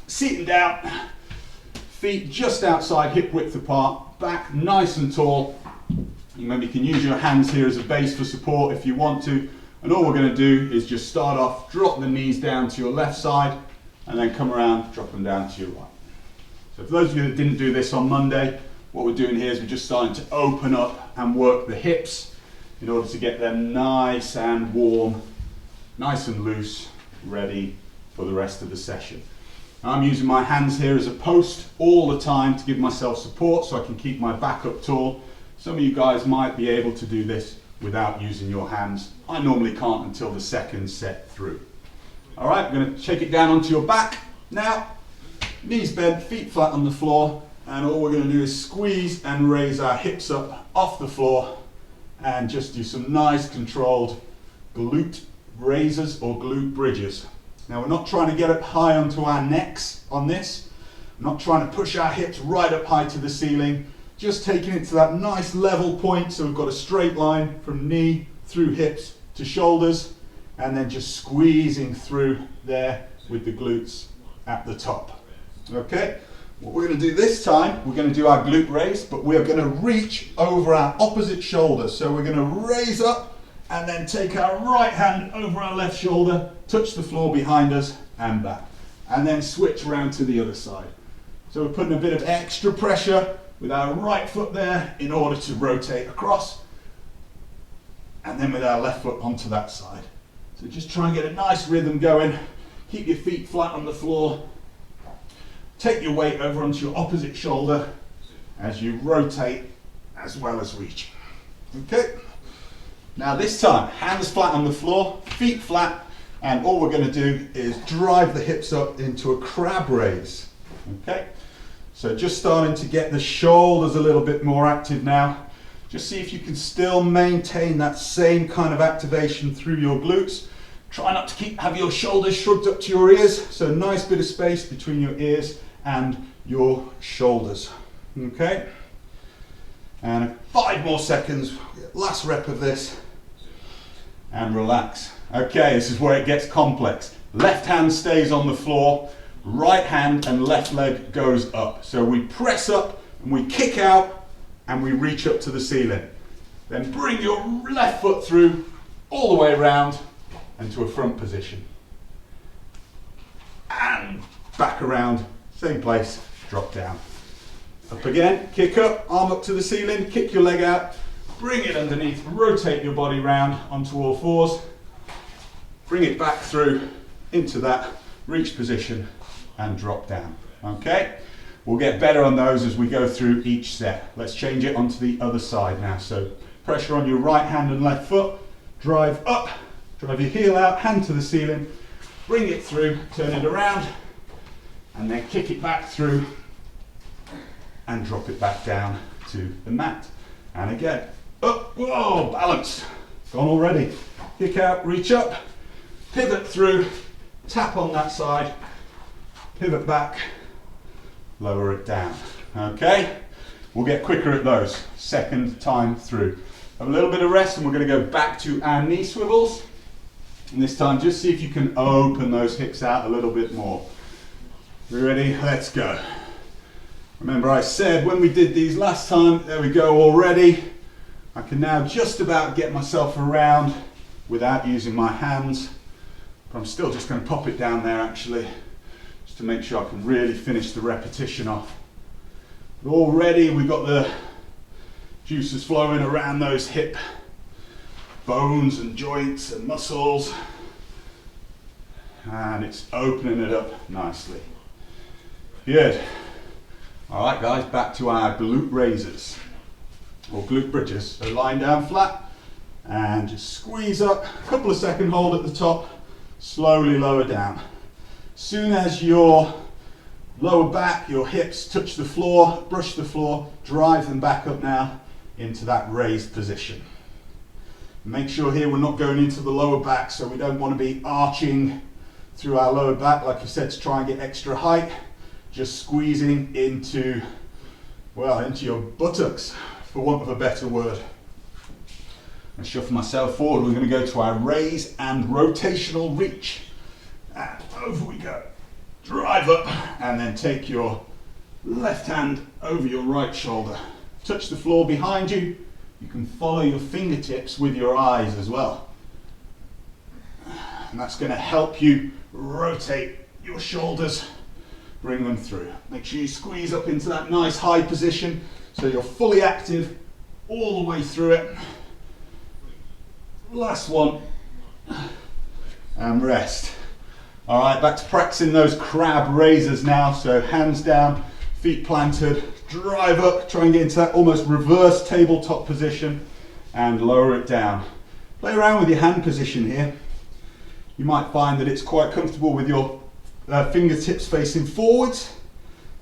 Seating down, feet just outside hip width apart, back nice and tall. You maybe can use your hands here as a base for support if you want to. And all we're going to do is just start off, drop the knees down to your left side, and then come around, drop them down to your right. So for those of you that didn't do this on Monday, what we're doing here is we're just starting to open up and work the hips in order to get them nice and warm, nice and loose, ready for the rest of the session. I'm using my hands here as a post all the time to give myself support so I can keep my back up tall. Some of you guys might be able to do this without using your hands. I normally can't until the second set through. All right, we're going to take it down onto your back. Now, knees bent, feet flat on the floor, and all we're going to do is squeeze and raise our hips up off the floor and just do some nice controlled glute raises or glute bridges. Now we're not trying to get up high onto our necks on this. We're not trying to push our hips right up high to the ceiling. Just taking it to that nice level point so we've got a straight line from knee through hips to shoulders, and then just squeezing through there with the glutes at the top. Okay, what we're going to do this time, we're going to do our glute raise, but we're going to reach over our opposite shoulder. So we're going to raise up and then take our right hand over our left shoulder, touch the floor behind us and back, and then switch around to the other side. So we're putting a bit of extra pressure with our right foot there in order to rotate across, and then with our left foot onto that side. So just try and get a nice rhythm going. Keep your feet flat on the floor. Take your weight over onto your opposite shoulder as you rotate as well as reach. Okay. Now this time, hands flat on the floor, feet flat, and all we're going to do is drive the hips up into a crab raise. Okay, so just starting to get the shoulders a little bit more active now. Just see if you can still maintain that same kind of activation through your glutes. Try not to have your shoulders shrugged up to your ears, so nice bit of space between your ears and your shoulders. Okay, and 5 more seconds, last rep of this. And relax. Okay, this is where it gets complex. Left hand stays on the floor, right hand and left leg goes up. So we press up and we kick out and we reach up to the ceiling. Then bring your left foot through all the way around and to a front position. And back around, same place, drop down. Up again, kick up, arm up to the ceiling, kick your leg out. Bring it underneath, rotate your body round onto all fours, bring it back through into that reach position and drop down. Okay, we'll get better on those as we go through each set. Let's change it onto the other side now. So pressure on your right hand and left foot, drive up, drive your heel out, hand to the ceiling, bring it through, turn it around, and then kick it back through and drop it back down to the mat. And again, up, whoa, balance, gone already. Kick out, reach up, pivot through, tap on that side, pivot back, lower it down. Okay, we'll get quicker at those, second time through. Have a little bit of rest and we're going to go back to our knee swivels. And this time just see if you can open those hips out a little bit more. You ready? Let's go. Remember I said when we did these last time, there we go already. I can now just about get myself around without using my hands, but I'm still just going to pop it down there actually, just to make sure I can really finish the repetition off. But already we've got the juices flowing around those hip bones and joints and muscles, and it's opening it up nicely. Good. All right guys, back to our glute raises or glute bridges. So lying down flat and just squeeze up, a couple of second hold at the top, slowly lower down. Soon as your lower back, your hips touch the floor, brush the floor, drive them back up now into that raised position. Make sure here we're not going into the lower back, so we don't want to be arching through our lower back, like I said, to try and get extra height. Just squeezing into, well, into your buttocks, for want of a better word. And shuffle myself forward. We're going to go to our raise and rotational reach. And over we go. drive up, and then take your left hand over your right shoulder. Touch the floor behind you. You can follow your fingertips with your eyes as well. And that's going to help you rotate your shoulders, bring them through. Make sure you squeeze up into that nice high position so you're fully active all the way through it. Last one, and rest. All right, back to practicing those crab raisers now. So hands down, feet planted, drive up, try and get into that almost reverse tabletop position and lower it down. Play around with your hand position here. You might find that it's quite comfortable with your fingertips facing forwards.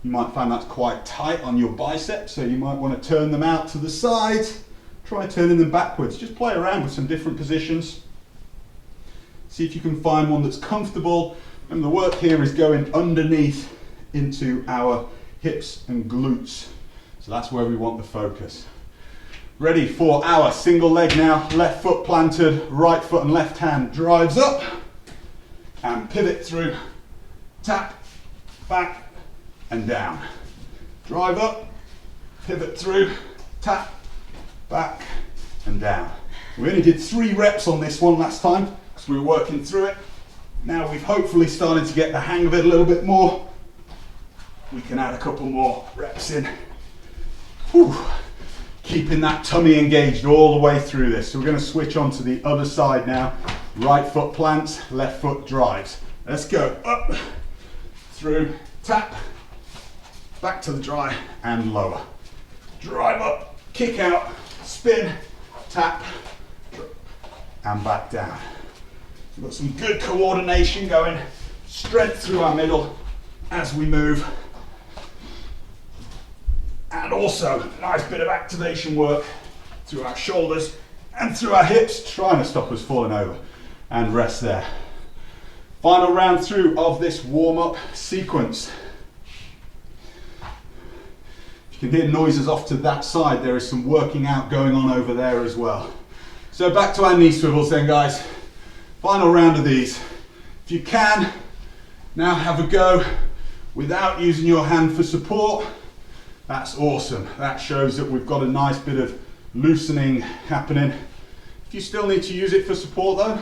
You might find that's quite tight on your biceps, so you might want to turn them out to the sides. Try turning them backwards. Just play around with some different positions. See if you can find one that's comfortable. And the work here is going underneath into our hips and glutes. So that's where we want the focus. Ready for our single leg now. Left foot planted, right foot and left hand drives up. And pivot through, tap, back and down. Drive up, pivot through, tap, back and down. We only did 3 reps on this one last time because we were working through it. Now we've hopefully started to get the hang of it a little bit more. We can add a couple more reps in. Whew. Keeping that tummy engaged all the way through this. So we're going to switch on to the other side now. Right foot plants, left foot drives. Let's go up, through, tap, back to the dry and lower. Drive up, kick out, spin, tap, and back down. We've got some good coordination going, strength through our middle as we move. And also a nice bit of activation work through our shoulders and through our hips, trying to stop us falling over. And rest there. Final round through of this warm-up sequence. You can hear noises off to that side. There is some working out going on over there as well. So back to our knee swivels then, guys. Final round of these. If you can, now have a go without using your hand for support. That's awesome. That shows that we've got a nice bit of loosening happening. If you still need to use it for support though,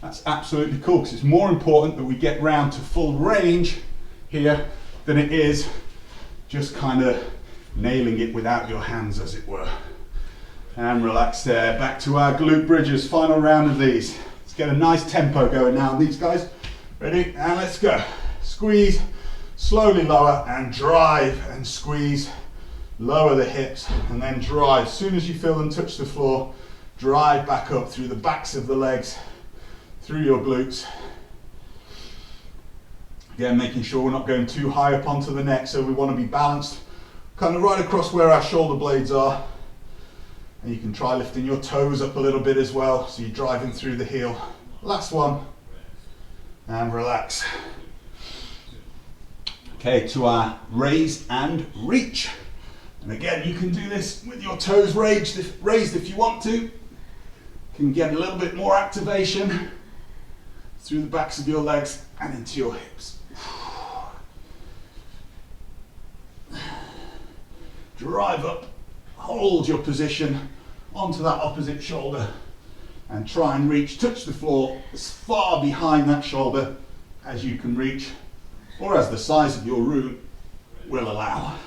that's absolutely cool, because it's more important that we get round to full range here than it is just kind of nailing it without your hands, as it were. And relax there. Back to our glute bridges. Final round of these. Let's get a nice tempo going now on these guys. Ready? And let's go. Squeeze, slowly lower and drive and squeeze. Lower the hips and then drive. As soon as you feel them touch the floor, drive back up through the backs of the legs, through your glutes. Again, making sure we're not going too high up onto the neck, so we want to be balanced kind of right across where our shoulder blades are. And you can try lifting your toes up a little bit as well, so you're driving through the heel. Last one, and relax. Okay, to our raise and reach. And again, you can do this with your toes raised if you want to. You can get a little bit more activation through the backs of your legs and into your hips. Drive up, hold your position onto that opposite shoulder and try and reach, touch the floor as far behind that shoulder as you can reach, or as the size of your room will allow.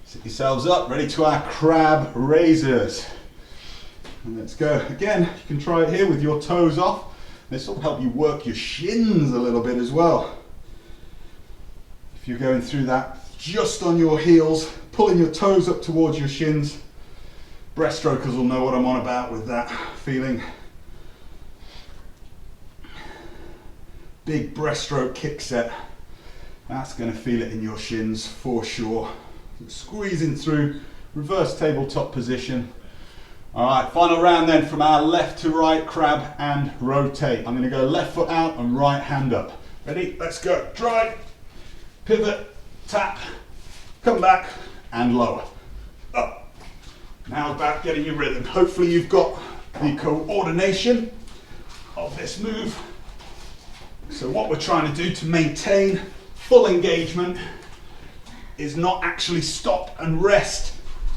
Sit yourselves up, ready to our crab raisers. And let's go. Again, you can try it here with your toes off. This will help you work your shins a little bit as well. If you're going through that just on your heels, pulling your toes up towards your shins, breaststrokers will know what I'm on about with that feeling. Big breaststroke kick set. That's going to feel it in your shins for sure. Squeezing through, reverse tabletop position. All right, final round then from our left to right crab and rotate. I'm going to go left foot out and right hand up. Ready? Let's go. Drive, pivot, tap, come back and lower. Up. Now back, getting your rhythm. Hopefully you've got the coordination of this move. So what we're trying to do to maintain full engagement is not actually stop and rest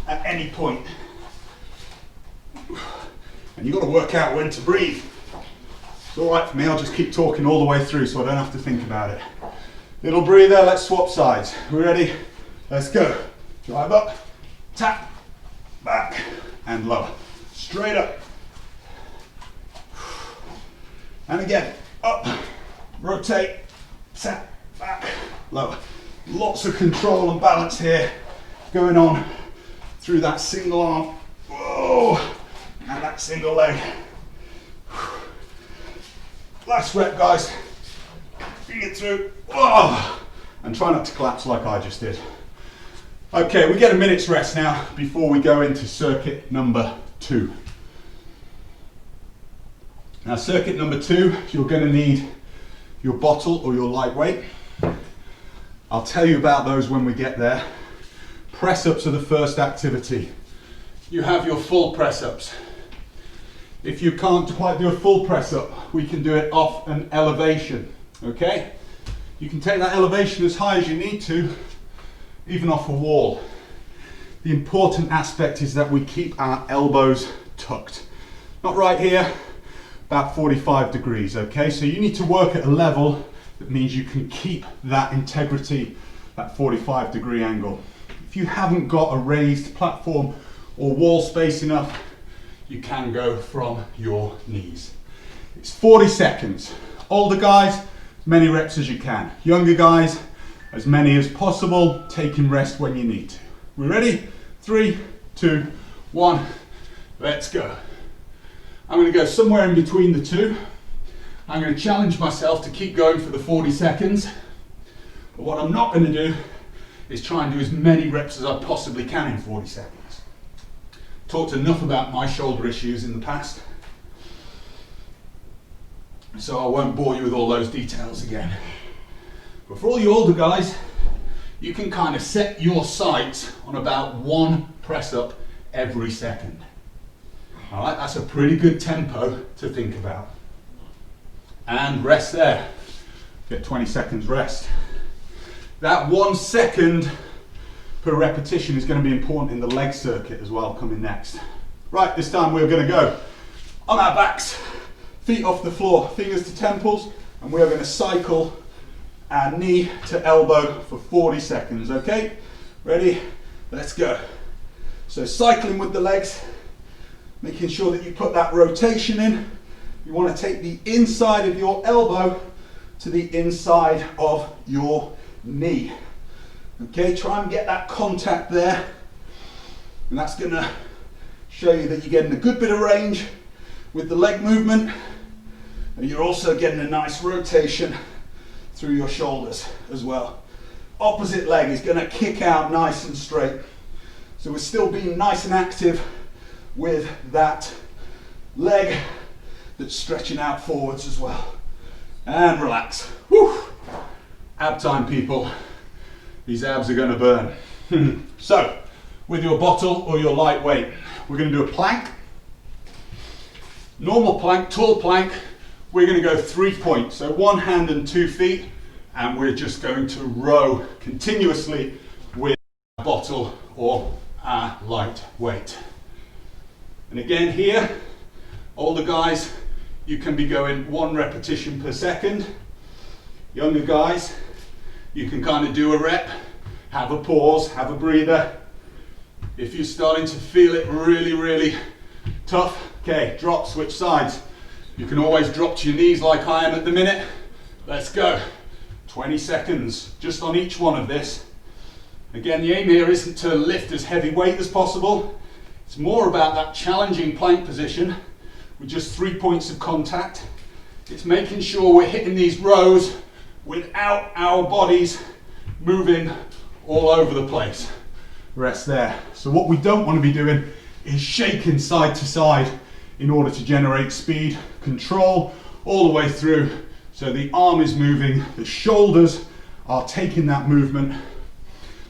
at any point. And you've got to work out when to breathe. It's all right for me, I'll just keep talking all the way through so I don't have to think about it. Little breather, let's swap sides. We ready? Let's go. Drive up, tap, back, and lower. Straight up. And again, up, rotate, tap, back, lower. Lots of control and balance here going on through that single arm. Whoa, and that single leg. Last rep, guys. Bring it through. Whoa, and try not to collapse like I just did. Okay, we get a minute's rest now before we go into circuit number 2. Now, circuit number 2, you're going to need your bottle or your lightweight. I'll tell you about those when we get there. Press-ups are the first activity. You have your full press-ups. If you can't quite do a full press-up, we can do it off an elevation, okay? You can take that elevation as high as you need to, even off a wall. The important aspect is that we keep our elbows tucked. Not right here, about 45 degrees, okay? So you need to work at a level that means you can keep that integrity, that 45-degree angle. If you haven't got a raised platform or wall space enough, you can go from your knees. It's 40 seconds. Older guys, as many reps as you can. Younger guys, as many as possible, taking rest when you need to. We ready? 3, 2, 1, let's go. I'm going to go somewhere in between the two. I'm going to challenge myself to keep going for the 40 seconds. But what I'm not going to do is try and do as many reps as I possibly can in 40 seconds. Talked enough about my shoulder issues in the past, so I won't bore you with all those details again. But for all you older guys, you can kind of set your sights on about 1 press up every second. All right, that's a pretty good tempo to think about. And rest there. Get 20 seconds rest. That 1 second per repetition is going to be important in the leg circuit as well, coming next. Right, this time we're going to go on our backs, feet off the floor, fingers to temples, and we are going to cycle our knee to elbow for 40 seconds, okay? Ready? Let's go. So cycling with the legs, making sure that you put that rotation in. You want to take the inside of your elbow to the inside of your knee. Okay, try and get that contact there, and that's going to show you that you're getting a good bit of range with the leg movement, and you're also getting a nice rotation through your shoulders as well. Opposite leg is going to kick out nice and straight, so we're still being nice and active with that leg that's stretching out forwards as well. And relax. Whew. Ab time, people. These abs are going to burn. So, with your bottle or your lightweight, we're going to do a plank. Normal plank, tall plank, we're going to go 3 points. So 1 hand and 2 feet, and we're just going to row continuously with a bottle or a lightweight. And again here, older guys, you can be going 1 repetition per second. Younger guys, you can kind of do a rep, have a pause, have a breather. If you're starting to feel it really, really tough, okay, drop, switch sides. You can always drop to your knees like I am at the minute. Let's go. 20 seconds just on each one of this. Again, the aim here isn't to lift as heavy weight as possible. It's more about that challenging plank position with just 3 points of contact. It's making sure we're hitting these rows without our bodies moving all over the place. Rest there. So what we don't want to be doing is shaking side to side in order to generate speed, control all the way through. So the arm is moving, the shoulders are taking that movement,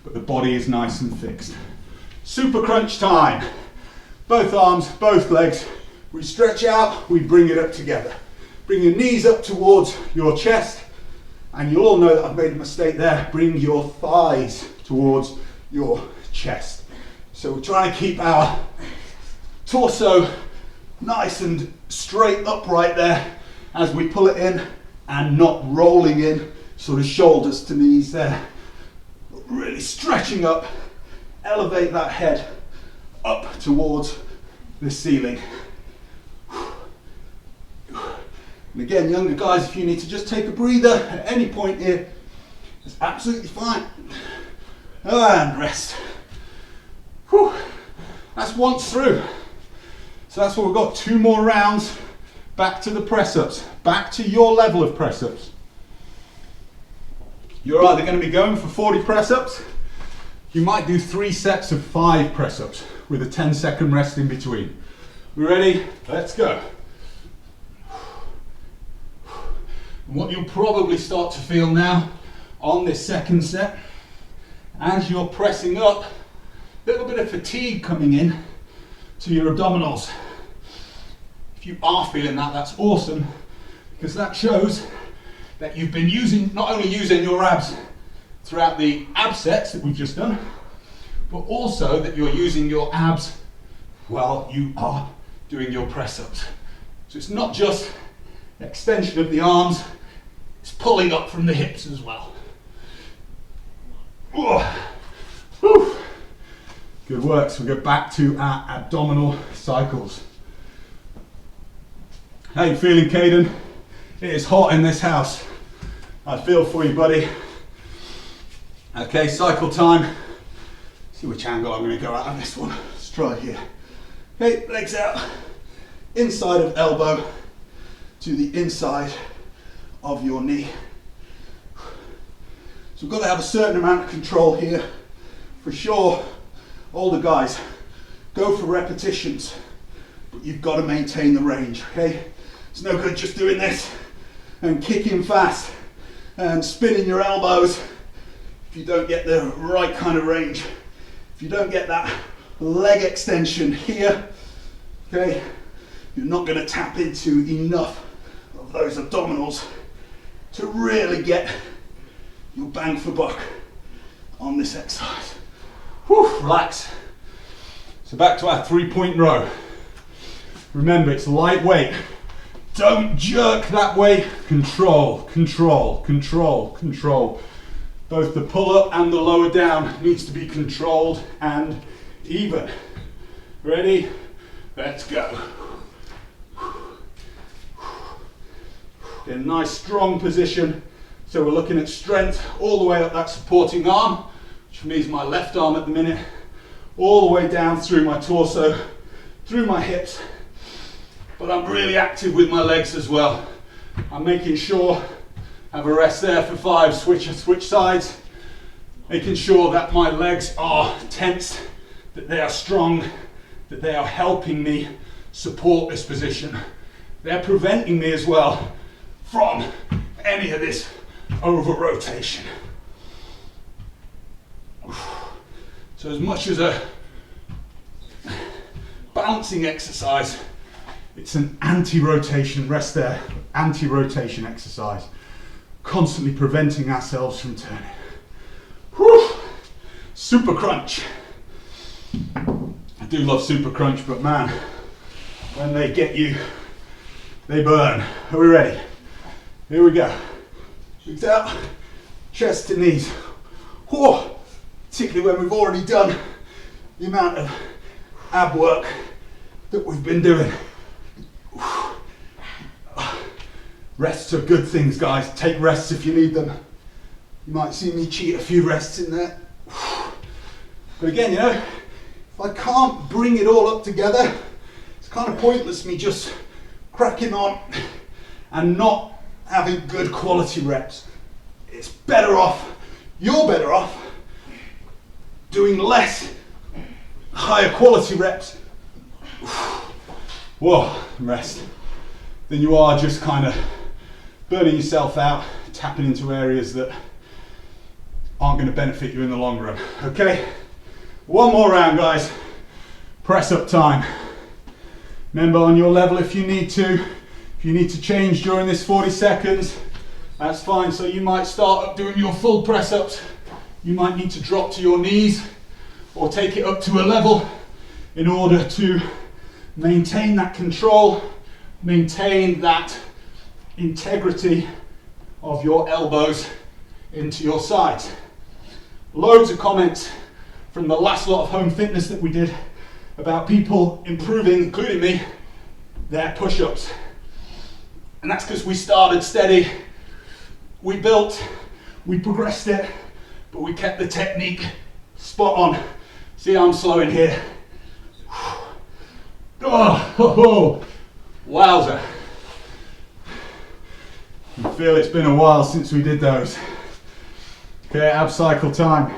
but the body is nice and fixed. Super crunch time. Both arms, both legs. We stretch out, we bring it up together. Bring your knees up towards your chest, and you'll all know that I've made a mistake there. Bring your thighs towards your chest. So we're trying to keep our torso nice and straight upright there as we pull it in, and not rolling in, sort of shoulders to knees there. Really stretching up, elevate that head up towards the ceiling. And again, younger guys, if you need to just take a breather at any point here, it's absolutely fine. And rest. Whew. That's once through. So that's what we've got. 2 more rounds. Back to the press-ups. Back to your level of press-ups. You're either going to be going for 40 press-ups. You might do 3 sets of 5 press-ups with a 10-second rest in between. We ready? Let's go. And what you'll probably start to feel now on this second set, as you're pressing up, a little bit of fatigue coming in to your abdominals. If you are feeling that, that's awesome, because that shows that you've been not only using your abs throughout the ab sets that we've just done, but also that you're using your abs while you are doing your press ups. So it's not just extension of the arms, it's pulling up from the hips as well. Whew. Good work. So we go back to our abdominal cycles. How you feeling, Caden? It is hot in this house. I feel for you, buddy. Okay, cycle time. See which angle I'm going to go out on this one. Let's try it here. Okay, legs out, inside of elbow to the inside of your knee. So we've got to have a certain amount of control here. For sure, older guys, go for repetitions, but you've got to maintain the range, okay? It's no good just doing this and kicking fast and spinning your elbows if you don't get the right kind of range. If you don't get that leg extension here, okay, you're not going to tap into enough of those abdominals to really get your bang for buck on this exercise. Whew, relax. So back to our 3-point row. Remember, it's lightweight. Don't jerk that way. Control, control, control, control. Both the pull up and the lower down needs to be controlled and even. Ready? Let's go. Get a nice strong position. So we're looking at strength all the way up that supporting arm, which for me is my left arm at the minute, all the way down through my torso, through my hips. But I'm really active with my legs as well. I'm making sure, have a rest there for 5, switch sides, making sure that my legs are tense, that they are strong, that they are helping me support this position. They're preventing me as well from any of this over rotation. So as much as a balancing exercise, it's an anti-rotation, rest there, anti-rotation exercise, constantly preventing ourselves from turning. Whew. Super crunch. I do love super crunch, but man, when they get you, they burn. Are we ready? Here we go. Legs out, chest to knees. Whoa. Particularly when we've already done the amount of ab work that we've been doing. Rests are good things, guys. Take rests if you need them. You might see me cheat a few rests in there. But again, you know, if I can't bring it all up together, it's kind of pointless me just cracking on and not having good quality reps. It's better off, you're better off doing less higher quality reps. Whoa, rest. Then you are just kind of burning yourself out, tapping into areas that aren't going to benefit you in the long run. Okay, one more round, guys. Press up time. Remember, on your level if you need to. If If you need to change during this 40 seconds, that's fine. So you might start up doing your full press ups. You might need to drop to your knees or take it up to a level in order to maintain that control, maintain that integrity of your elbows into your sides. Loads of comments from the last lot of home fitness that we did about people improving, including me, their push-ups. And that's because we started steady, we built, we progressed it, but we kept the technique spot on. See how I'm slowing here? Oh, wowza. I feel it's been a while since we did those. Okay, ab cycle time.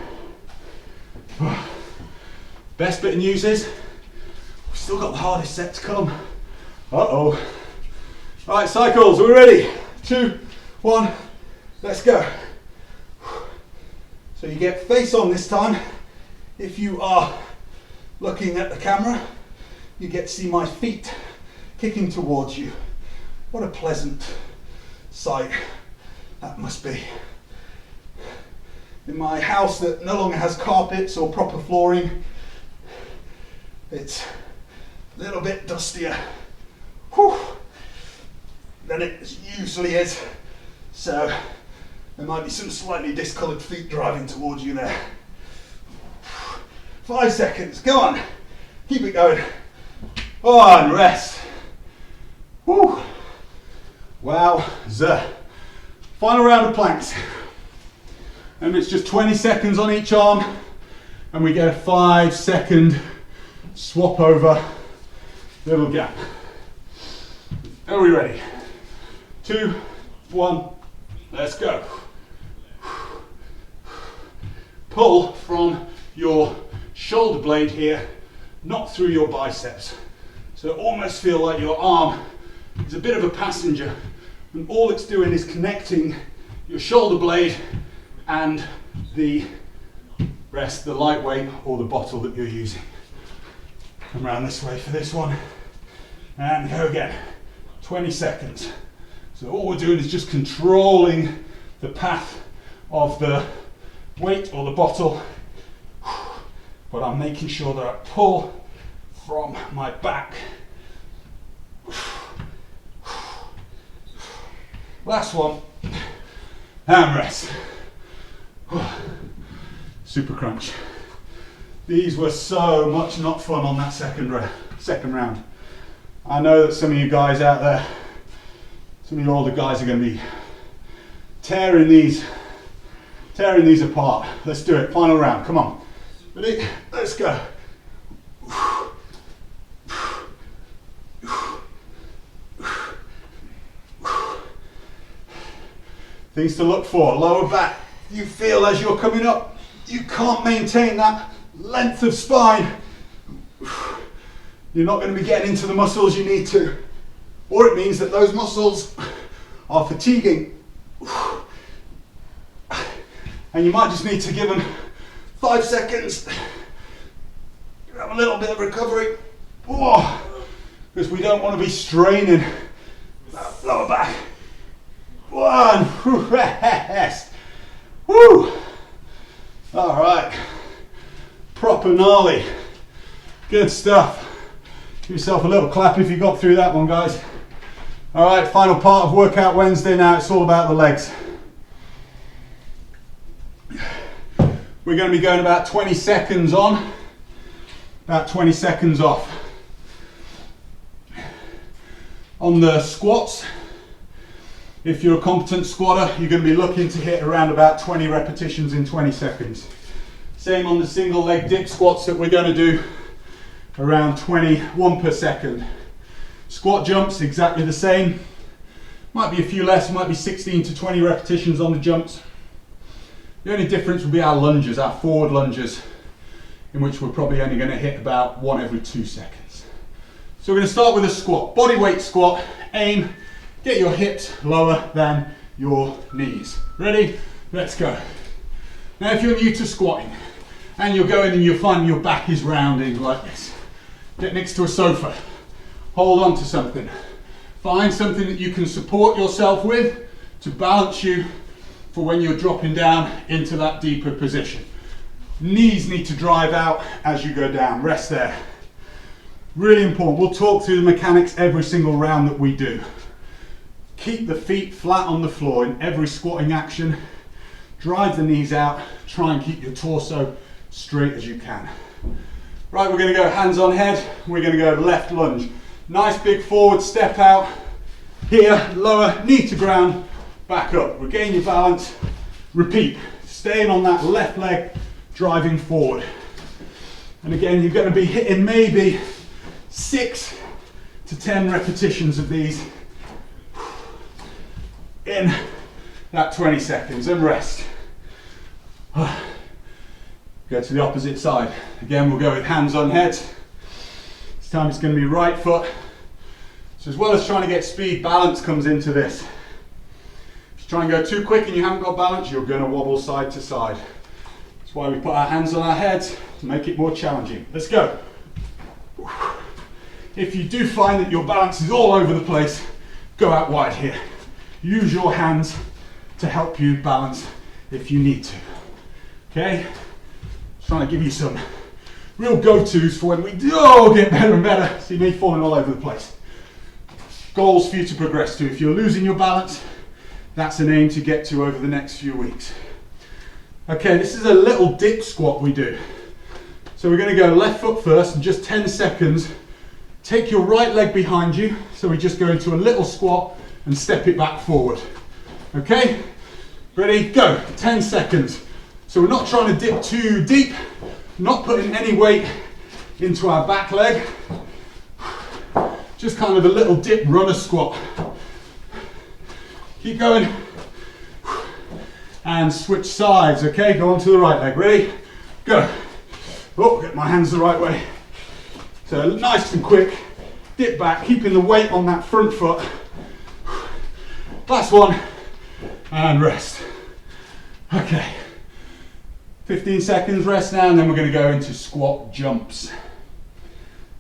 Best bit of news is, we've still got the hardest set to come. Uh-oh. Right, cycles, are we ready? 2, 1, let's go. So you get face on this time. If you are looking at the camera, you get to see my feet kicking towards you. What a pleasant sight that must be. In my house that no longer has carpets or proper flooring, it's a little bit dustier than it usually is, so there might be some slightly discoloured feet driving towards you there. 5 seconds, go on, keep it going. Oh, and rest. Whew. Wowza. Final round of planks. And it's just 20 seconds on each arm, and we get a 5-second swap over little gap. Are we ready? 2, 1, let's go. Pull from your shoulder blade here, not through your biceps. So almost feel like your arm is a bit of a passenger, and all it's doing is connecting your shoulder blade and the rest, the lightweight or the bottle that you're using. Come around this way for this one, and go again. 20 seconds. So all we're doing is just controlling the path of the weight or the bottle, but I'm making sure that I pull from my back. Last one, hand rest. Super crunch. These were so much not fun on that second round. I know that some of you guys out there, some of you older guys are going to be tearing these apart. Let's do it, final round, come on. Ready? Let's go. Things to look for, lower back. You feel as you're coming up, you can't maintain that length of spine. You're not going to be getting into the muscles you need to, or it means that those muscles are fatiguing. And you might just need to give them 5 seconds, have a little bit of recovery, because we don't want to be straining that lower back. 1, rest. Woo! All right, proper gnarly, good stuff. Give yourself a little clap if you got through that one, guys. All right, final part of Workout Wednesday now. It's all about the legs. We're going to be going about 20 seconds on, about 20 seconds off. On the squats, if you're a competent squatter, you're going to be looking to hit around about 20 repetitions in 20 seconds. Same on the single leg dip squats that we're going to do, around 21 per second. Squat jumps, exactly the same. Might be a few less, might be 16 to 20 repetitions on the jumps. The only difference will be our lunges, our forward lunges, in which we're probably only going to hit about 1 every 2 seconds. So we're going to start with a squat, body weight squat. Aim, get your hips lower than your knees. Ready? Let's go. Now if you're new to squatting and you're going and you're finding your back is rounding like this, get next to a sofa, hold on to something, Find something that you can support yourself with to balance you for when you're dropping down into that deeper position. Knees need to drive out as you go down. Rest there. Really important. We'll talk through the mechanics every single round that we do. Keep the feet flat on the floor in every squatting action. Drive the knees out. Try and keep your torso straight as you can. Right, we're going to go hands on head. We're going to go left lunge. Nice big forward step out. Here, lower, knee to ground, back up. Regain your balance. Repeat. Staying on that left leg, driving forward. And again, you're going to be hitting maybe 6 to 10 repetitions of these in that 20 seconds and rest. Go to the opposite side. Again, we'll go with hands on head. This time it's going to be right foot. So as well as trying to get speed, balance comes into this. If you try and go too quick and you haven't got balance, you're going to wobble side to side. That's why we put our hands on our heads to make it more challenging. Let's go. If you do find that your balance is all over the place, go out wide here. Use your hands to help you balance if you need to. Okay? Just trying to give you some real go-tos for when we do get better and better. See me falling all over the place. Goals for you to progress to. If you're losing your balance, that's an aim to get to over the next few weeks. Okay, this is a little dip squat we do. So we're going to go left foot first, and just 10 seconds. Take your right leg behind you. So we just go into a little squat and step it back forward. Okay? Ready? Go. 10 seconds. So we're not trying to dip too deep, not putting any weight into our back leg. Just kind of a little dip runner squat. Keep going. And switch sides, okay? Go on to the right leg. Ready? Go. Oh, get my hands the right way. So nice and quick. Dip back, keeping the weight on that front foot. Last one. And rest. Okay. 15 seconds rest now, and then we're going to go into squat jumps.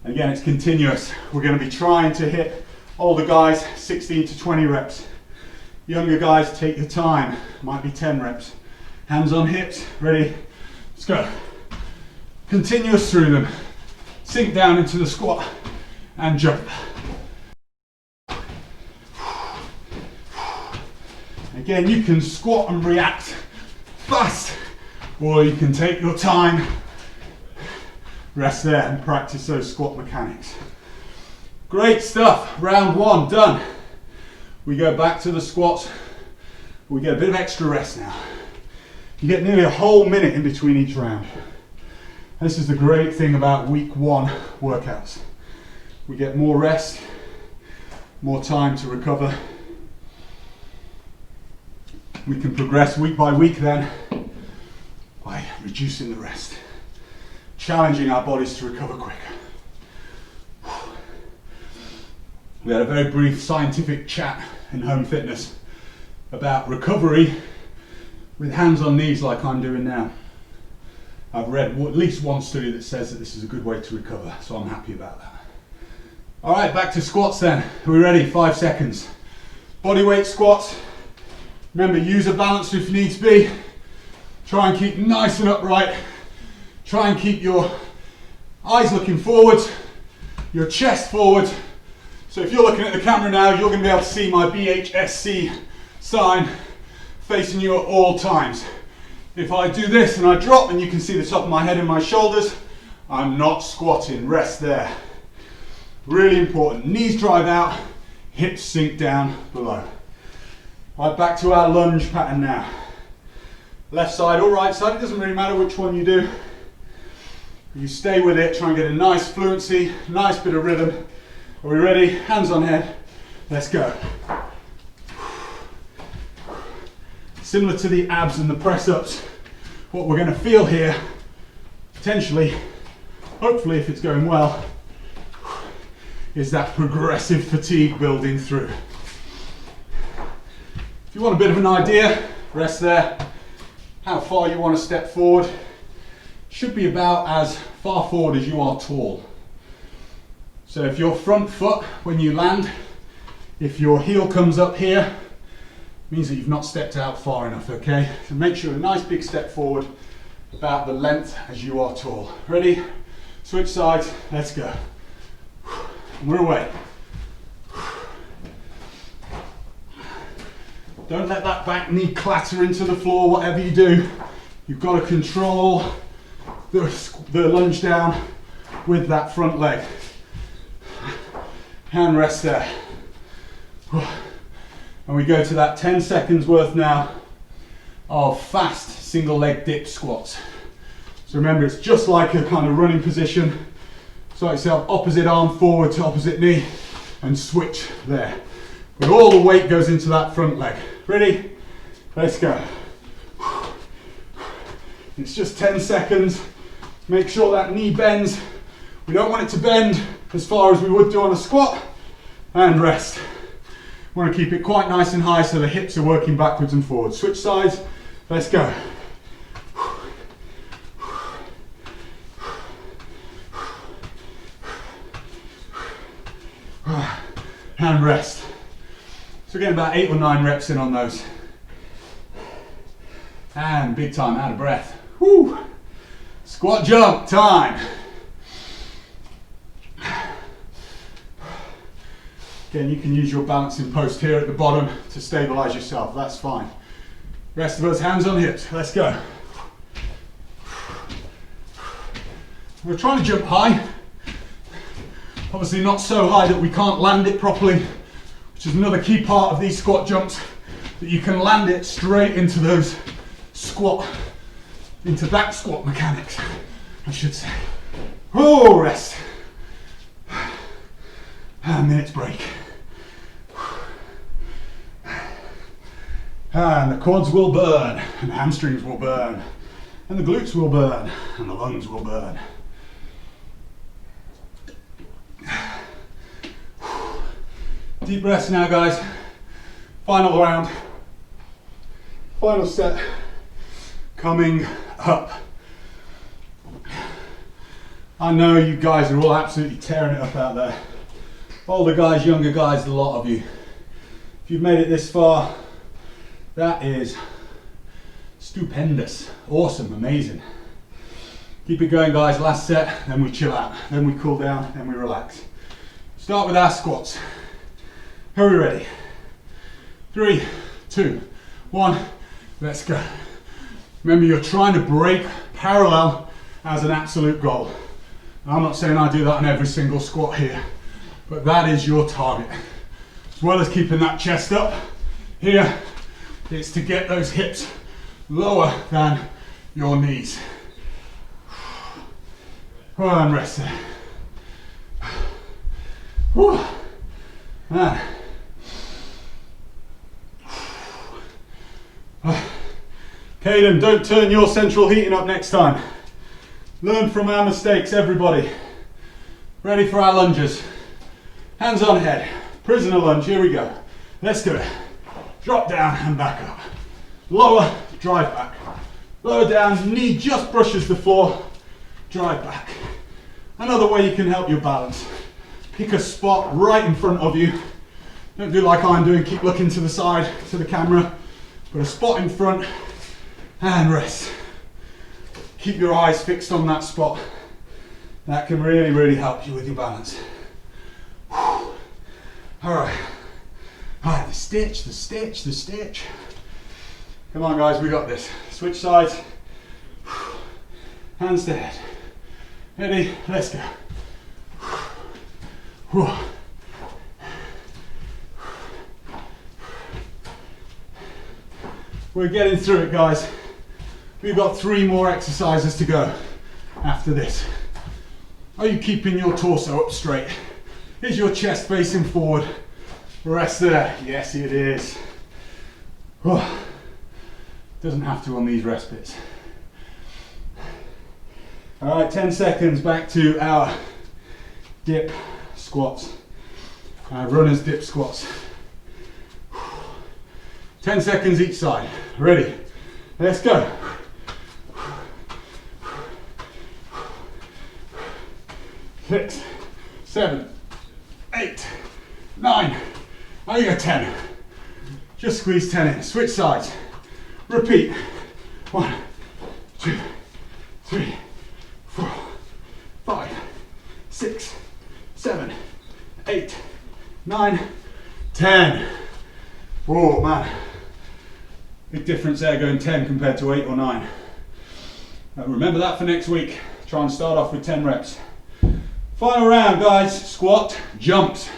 And again, it's continuous. We're going to be trying to hit older guys 16 to 20 reps. Younger guys, take your time. Might be 10 reps. Hands on hips. Ready? Let's go. Continuous through them. Sink down into the squat and jump. Again, you can squat and react fast, or you can take your time, rest there and practice those squat mechanics. Great stuff. Round one done. We go back to the squats. We get a bit of extra rest now. You get nearly a whole minute in between each round. This is the great thing about week one workouts. We get more rest, more time to recover. We can progress week by week then by reducing the rest, challenging our bodies to recover quicker. We had a very brief scientific chat in home fitness about recovery with hands on knees like I'm doing now. I've read at least one study that says that this is a good way to recover, so I'm happy about that. All right, back to squats then. Are we ready? 5 seconds. Body weight squats. Remember, use a balancer if needs be. Try and keep nice and upright. Try and keep your eyes looking forward, your chest forward. So if you're looking at the camera now, you're going to be able to see my BHSC sign facing you at all times. If I do this and I drop, and you can see the top of my head and my shoulders, I'm not squatting. Rest there. Really important. Knees drive out, hips sink down below. Right, back to our lunge pattern now. Left side or right side, it doesn't really matter which one you do. You stay with it, try and get a nice fluency, nice bit of rhythm. Are we ready? Hands on head. Let's go. Similar to the abs and the press ups, what we're going to feel here, potentially, hopefully if it's going well, is that progressive fatigue building through. If you want a bit of an idea, rest there. How far you want to step forward. Should be about as far forward as you are tall. So if your front foot, when you land, If your heel comes up here, it means that you've not stepped out far enough, okay? So make sure a nice big step forward, about the length as you are tall. Ready? Switch sides, let's go. And we're away. Don't let that back knee clatter into the floor, whatever you do. You've got to control the lunge down with that front leg. Hand rest there. And we go to that 10 seconds worth now of fast single leg dip squats. So remember, it's just like a kind of running position. So yourself, opposite arm forward to opposite knee and switch there. But all the weight goes into that front leg. Ready? Let's go. It's just 10 seconds. Make sure that knee bends. We don't want it to bend as far as we would do on a squat. And rest. We want to keep it quite nice and high so the hips are working backwards and forwards. Switch sides. Let's go. And rest. So we're getting about 8 or 9 reps in on those. And big time, out of breath. Woo. Squat jump time. Again, you can use your balancing post here at the bottom to stabilize yourself, that's fine. Rest of us, hands on hips, let's go. We're trying to jump high. Obviously not so high that we can't land it properly, which is another key part of these squat jumps, that you can land it straight into those squat, into back squat mechanics, I should say. Oh, rest. And minutes break. And the quads will burn, and the hamstrings will burn, and the glutes will burn, and the lungs will burn. Deep breaths now, guys. Final round. Final set. Coming up. I know you guys are all absolutely tearing it up out there. Older guys, younger guys, a lot of you. If you've made it this far, that is stupendous, awesome, amazing. Keep it going, guys. Last set, then we chill out, then we cool down, then we relax. Start with our squats. Are we ready? 3, 2, 1, let's go. Remember, you're trying to break parallel as an absolute goal. I'm not saying I do that on every single squat here, but that is your target. As well as keeping that chest up, here it's to get those hips lower than your knees. And rest there. And Caden, don't turn your central heating up next time. Learn from our mistakes, everybody. Ready for our lunges. Hands on head. Prisoner lunge, here we go. Let's do it. Drop down and back up. Lower, drive back. Lower down, knee just brushes the floor. Drive back. Another way you can help your balance. Pick a spot right in front of you. Don't do like I'm doing, keep looking to the side, to the camera. Put a spot in front and rest. Keep your eyes fixed on that spot. That can really, really help you with your balance. All right. All right, the stitch, the stitch, the stitch. Come on, guys, we got this. Switch sides. Hands to head. Ready? Let's go. We're getting through it, guys. We've got 3 more exercises to go after this. Are you keeping your torso up straight? Is your chest facing forward? Rest there. Yes, it is. Doesn't have to on these rest bits. All right, 10 seconds back to our dip squats. Runners dip squats. 10 seconds each side. Ready? Let's go. 6, 7, 8, 9, I think 10. Just squeeze 10 in. Switch sides. Repeat. 1, 2, 3, 4, 5, 6, 7, 8, 9, 10. Oh man. Big difference there going 10 compared to 8 or 9. Remember that for next week. Try and start off with 10 reps. Final round, guys. Squat, jumps.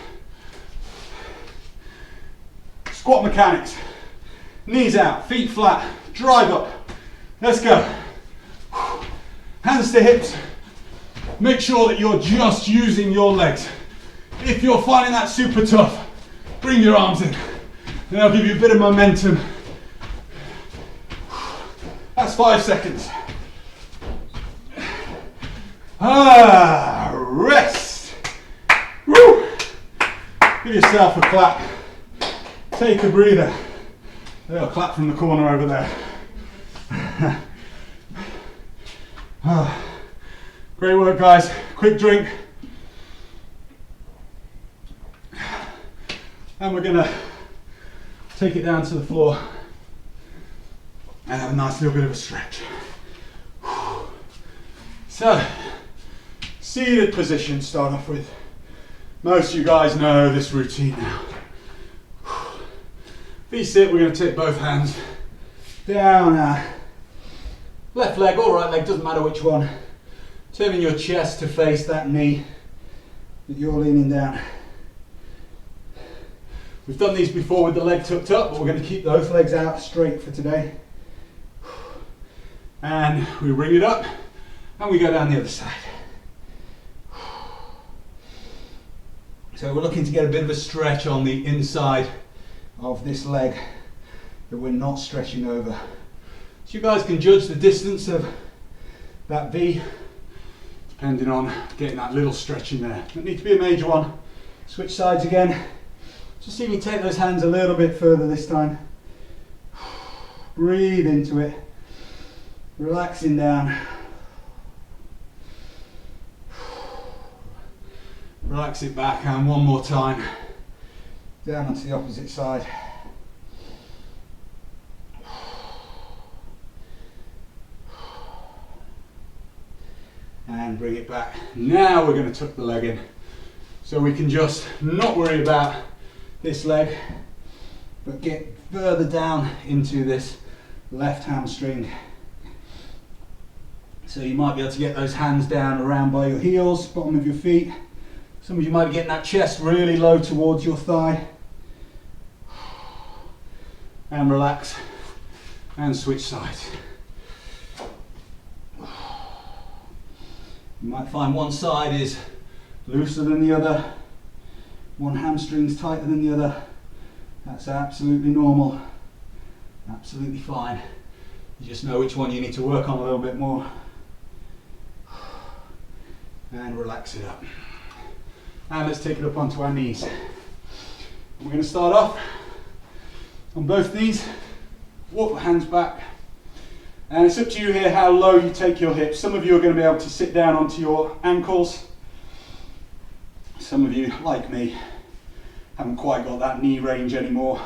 Squat mechanics. Knees out, feet flat, drive up. Let's go. Hands to hips. Make sure that you're just using your legs. If you're finding that super tough, bring your arms in. And I'll give you a bit of momentum. That's 5 seconds. Rest. Woo. Give yourself a clap. Take a breather. A little clap from the corner over there. Great work, guys. Quick drink. And we're gonna take it down to the floor and have a nice little bit of a stretch. So, seated position start off with. Most of you guys know this routine now. If you sit, we're going to take both hands down, left leg or right leg, doesn't matter which one. Turning your chest to face that knee that you're leaning down. We've done these before with the leg tucked up, but we're going to keep those legs out straight for today. And we bring it up and we go down the other side. So we're looking to get a bit of a stretch on the inside of this leg that we're not stretching over. So you guys can judge the distance of that V depending on getting that little stretch in there. Doesn't need to be a major one. Switch sides again. Just see if you take those hands a little bit further this time. Breathe into it. Relaxing down. Relax it back, and one more time. Down onto the opposite side. And bring it back. Now we're going to tuck the leg in. So we can just not worry about this leg, but get further down into this left hamstring. So you might be able to get those hands down around by your heels, bottom of your feet. Some of you might be getting that chest really low towards your thigh. And relax and switch sides. You might find one side is looser than the other, one hamstring's tighter than the other. That's absolutely normal, absolutely fine. You just know which one you need to work on a little bit more. And relax it up. And let's take it up onto our knees. We're going to start off on both knees, walk the hands back, and it's up to you here how low you take your hips. Some of you are going to be able to sit down onto your ankles. Some of you, like me, haven't quite got that knee range anymore.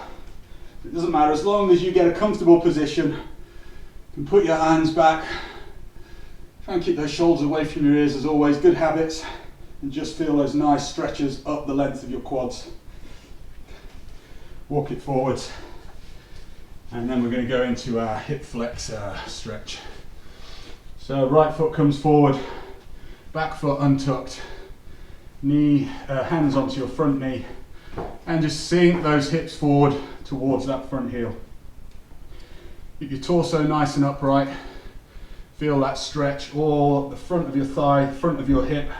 It doesn't matter, as long as you get a comfortable position, you can put your hands back, try and keep those shoulders away from your ears as always, good habits. And just feel those nice stretches up the length of your quads. Walk it forwards. And then we're going to go into our hip flex stretch. So right foot comes forward, back foot untucked, knee, hands onto your front knee, and just sink those hips forward towards that front heel. Keep your torso nice and upright. Feel that stretch all the front of your thigh, front of your hip.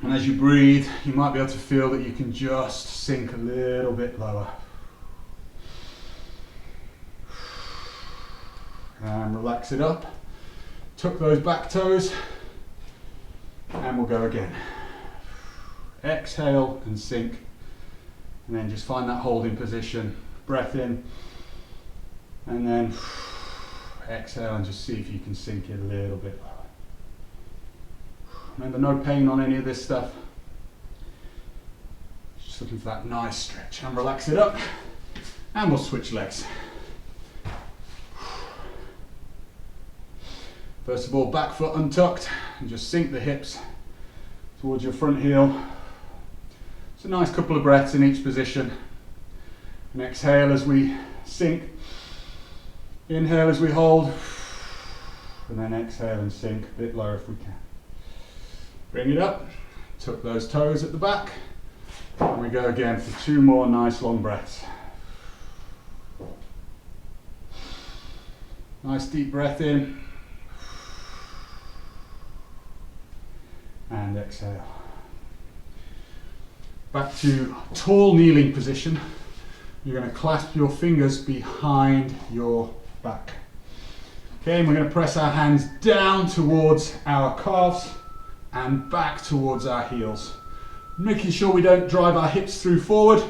And as you breathe, you might be able to feel that you can just sink a little bit lower. And relax it up. Tuck those back toes. And we'll go again. Exhale and sink. And then just find that holding position. Breath in. And then exhale and just see if you can sink it a little bit lower. Remember, no pain on any of this stuff. Just Just looking for that nice stretch, and relax it up, and we'll switch legs. First of all, back foot untucked, and just sink the hips towards your front heel. It's a nice couple of breaths in each position. And exhale as we sink. Inhale as we hold. And then exhale and sink a bit lower if we can. Bring it up. Tuck those toes at the back. And we go again for 2 more nice long breaths. Nice deep breath in. And exhale. Back to tall kneeling position. You're going to clasp your fingers behind your back. Okay, and we're going to press our hands down towards our calves and back towards our heels. Making sure we don't drive our hips through forward.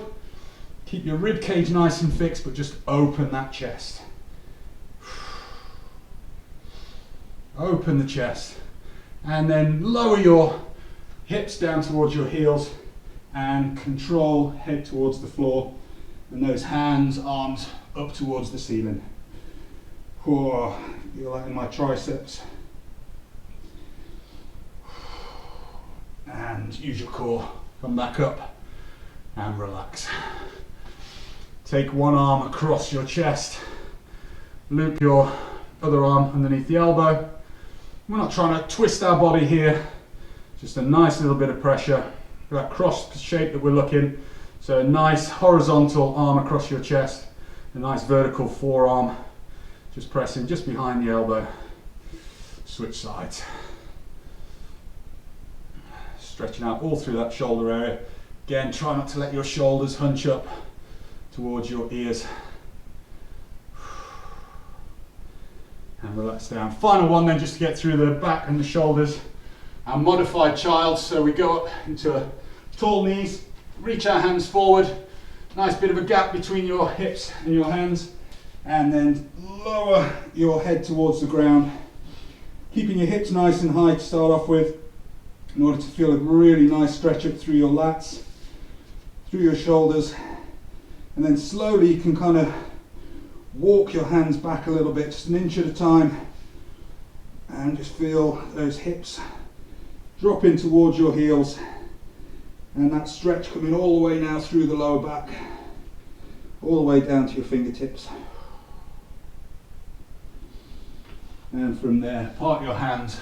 Keep your rib cage nice and fixed, but just open that chest. Open the chest. And then lower your hips down towards your heels and control head towards the floor. And those hands, arms up towards the ceiling. Feel that in my triceps. And use your core. Come back up and relax. Take one arm across your chest. Loop your other arm underneath the elbow. We're not trying to twist our body here. Just a nice little bit of pressure. That cross shape that we're looking. So a nice horizontal arm across your chest, a nice vertical forearm, just pressing just behind the elbow. Switch sides. Stretching out all through that shoulder area. Again, try not to let your shoulders hunch up towards your ears. And relax down. Final one then, just to get through the back and the shoulders. Our modified child, so we go up into tall knees. Reach our hands forward, nice bit of a gap between your hips and your hands, and then lower your head towards the ground, keeping your hips nice and high to start off with, in order to feel a really nice stretch up through your lats, through your shoulders, and then slowly you can kind of walk your hands back a little bit, just an inch at a time, and just feel those hips drop in towards your heels. And that stretch coming all the way now through the lower back, all the way down to your fingertips. And from there, part your hands,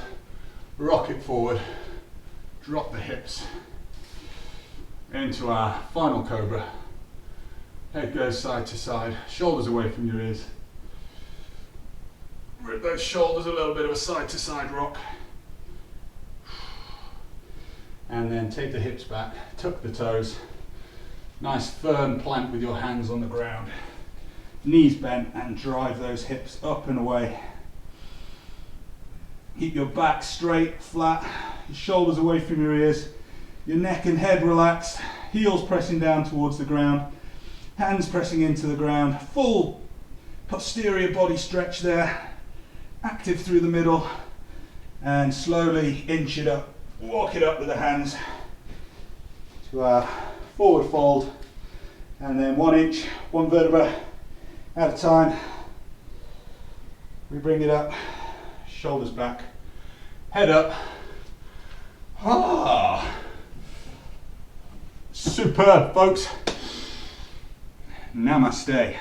rock it forward, drop the hips into our final cobra. Head goes side to side, shoulders away from your ears. With those shoulders, a little bit of a side to side rock. And then take the hips back, tuck the toes. Nice firm plank with your hands on the ground. Knees bent and drive those hips up and away. Keep your back straight, flat, your shoulders away from your ears. Your neck and head relaxed, heels pressing down towards the ground. Hands pressing into the ground. Full posterior body stretch there. Active through the middle. And slowly inch it up. Walk it up with the hands to our forward fold, and then 1 inch, 1 vertebra at a time. We bring it up, shoulders back, head up. Superb, folks. Namaste.